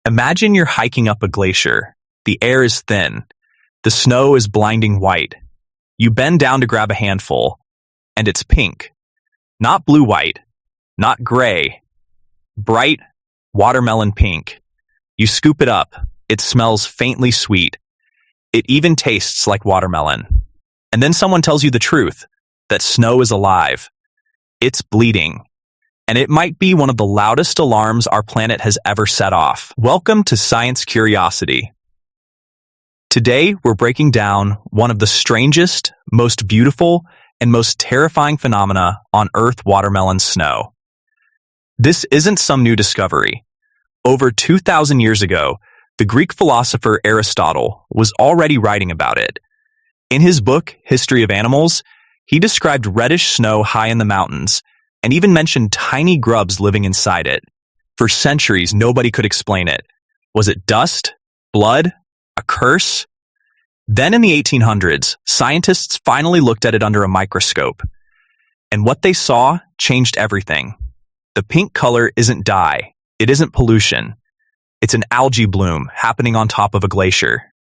Imagine you're hiking up a glacier. The air is thin. The snow is blinding white. You bend down to grab a handful, and it's pink. Not blue-white, not gray. Bright, watermelon pink. You scoop it up. It smells faintly sweet. It even tastes like watermelon. And then someone tells you the truth, that snow is alive. It's bleeding. And it might be one of the loudest alarms our planet has ever set off. Welcome to Science Curiosity. Today, we're breaking down one of the strangest, most beautiful, and most terrifying phenomena on Earth: watermelon snow. This isn't some new discovery. Over 2,000 years ago, the Greek philosopher Aristotle was already writing about it. In his book, History of Animals, he described reddish snow high in the mountains, and even mentioned tiny grubs living inside it. For centuries, nobody could explain it. Was it dust? Blood? A curse? Then in the 1800s, scientists finally looked at it under a microscope. And what they saw changed everything. The pink color isn't dye. It isn't pollution. It's an algae bloom happening on top of a glacier.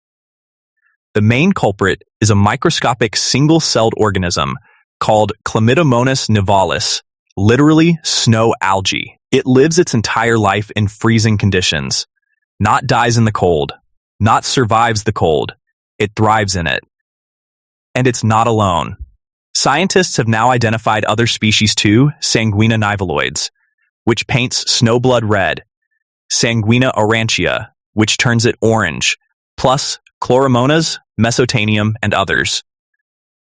The main culprit is a microscopic single-celled organism called Chlamydomonas nivalis, literally snow algae. It lives its entire life in freezing conditions. Not dies in the cold. Not survives the cold. It thrives in it. And it's not alone. Scientists have now identified other species too, Sanguina nivaloides, which paints snowblood red, Sanguina aurantia, which turns it orange, plus Chloromonas, Mesotanium, and others.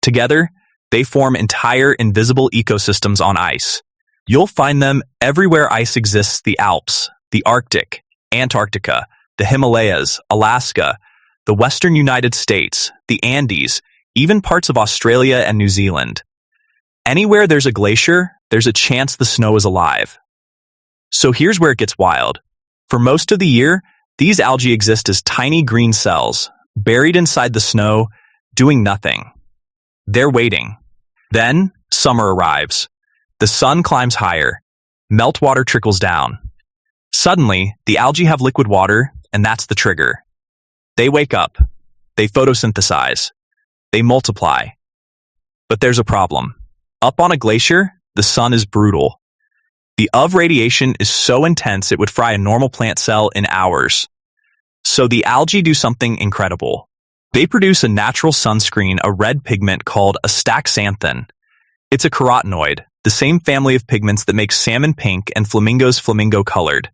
Together, they form entire invisible ecosystems on ice. You'll find them everywhere ice exists: the Alps, the Arctic, Antarctica, the Himalayas, Alaska, the western United States, the Andes, even parts of Australia and New Zealand. Anywhere there's a glacier, there's a chance the snow is alive. So here's where it gets wild. For most of the year, these algae exist as tiny green cells, buried inside the snow, doing nothing. They're waiting. Then, summer arrives. The sun climbs higher. Meltwater trickles down. Suddenly, the algae have liquid water, and that's the trigger. They wake up. They photosynthesize. They multiply. But there's a problem. Up on a glacier, the sun is brutal. The UV radiation is so intense it would fry a normal plant cell in hours. So the algae do something incredible. They produce a natural sunscreen, a red pigment called Astaxanthin. It's a carotenoid, the same family of pigments that makes salmon pink and flamingos flamingo-colored.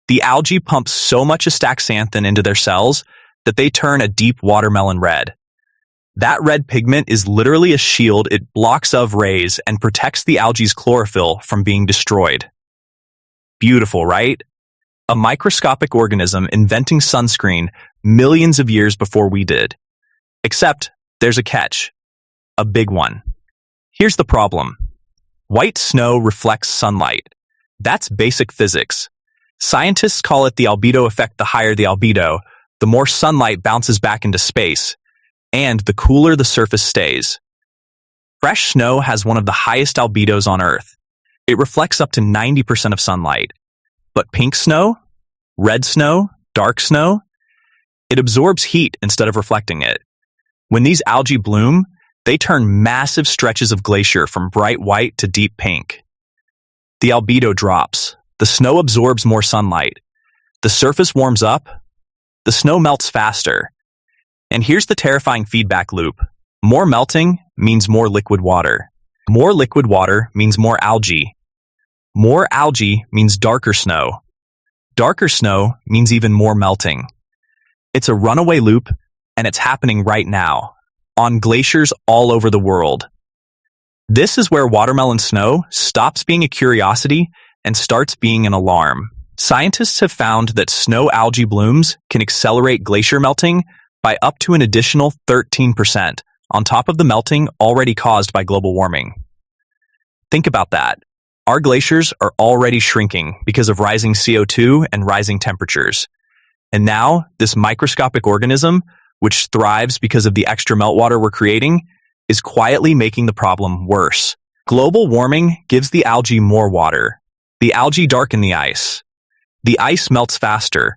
The algae pumps so much astaxanthin into their cells that they turn a deep watermelon red. That red pigment is literally a shield. It blocks UV rays and protects the algae's chlorophyll from being destroyed. Beautiful, right? A microscopic organism inventing sunscreen millions of years before we did. Except, there's a catch. A big one. Here's the problem. White snow reflects sunlight. That's basic physics. Scientists call it the albedo effect. The higher the albedo, the more sunlight bounces back into space, and the cooler the surface stays. Fresh snow has one of the highest albedos on Earth. It reflects up to 90% of sunlight. But pink snow, red snow, dark snow, it absorbs heat instead of reflecting it. When these algae bloom, they turn massive stretches of glacier from bright white to deep pink. The albedo drops. The snow absorbs more sunlight. The surface warms up. The snow melts faster. And here's the terrifying feedback loop. More melting means more liquid water. More liquid water means more algae. More algae means darker snow. Darker snow means even more melting. It's a runaway loop, and it's happening right now, on glaciers all over the world. This is where watermelon snow stops being a curiosity and starts being an alarm. Scientists have found that snow algae blooms can accelerate glacier melting by up to an additional 13%, on top of the melting already caused by global warming. Think about that. Our glaciers are already shrinking because of rising CO2 and rising temperatures. And now, this microscopic organism, which thrives because of the extra meltwater we're creating, is quietly making the problem worse. Global warming gives the algae more water. The algae darken the ice. The ice melts faster,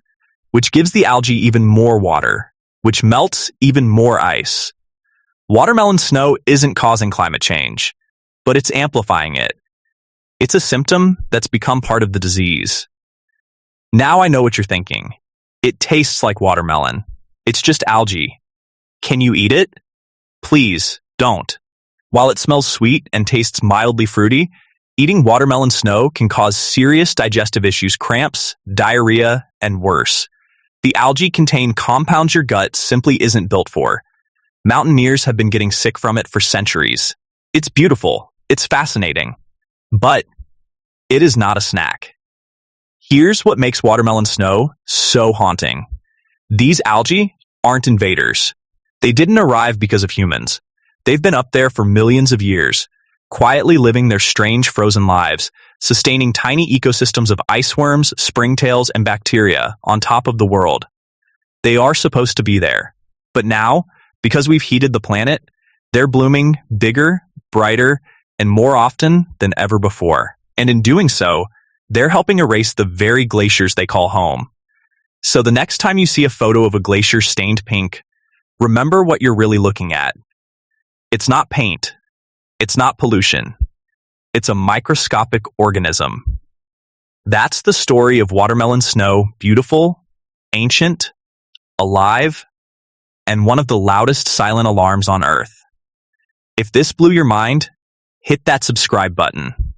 which gives the algae even more water, which melts even more ice. Watermelon snow isn't causing climate change, but it's amplifying it. It's a symptom that's become part of the disease. Now I know what you're thinking. It tastes like watermelon. It's just algae. Can you eat it? Please, don't. While it smells sweet and tastes mildly fruity, eating watermelon snow can cause serious digestive issues, cramps, diarrhea, and worse. The algae contain compounds your gut simply isn't built for. Mountaineers have been getting sick from it for centuries. It's beautiful. It's fascinating. But it is not a snack. Here's what makes watermelon snow so haunting. These algae aren't invaders. They didn't arrive because of humans. They've been up there for millions of years, quietly living their strange frozen lives, sustaining tiny ecosystems of iceworms, springtails, and bacteria on top of the world. They are supposed to be there. But now, because we've heated the planet, they're blooming bigger, brighter, and more often than ever before. And in doing so, they're helping erase the very glaciers they call home. So the next time you see a photo of a glacier stained pink, remember what you're really looking at. It's not paint. It's not pollution. It's a microscopic organism. That's the story of watermelon snow, beautiful, ancient, alive, and one of the loudest silent alarms on Earth. If this blew your mind, hit that subscribe button.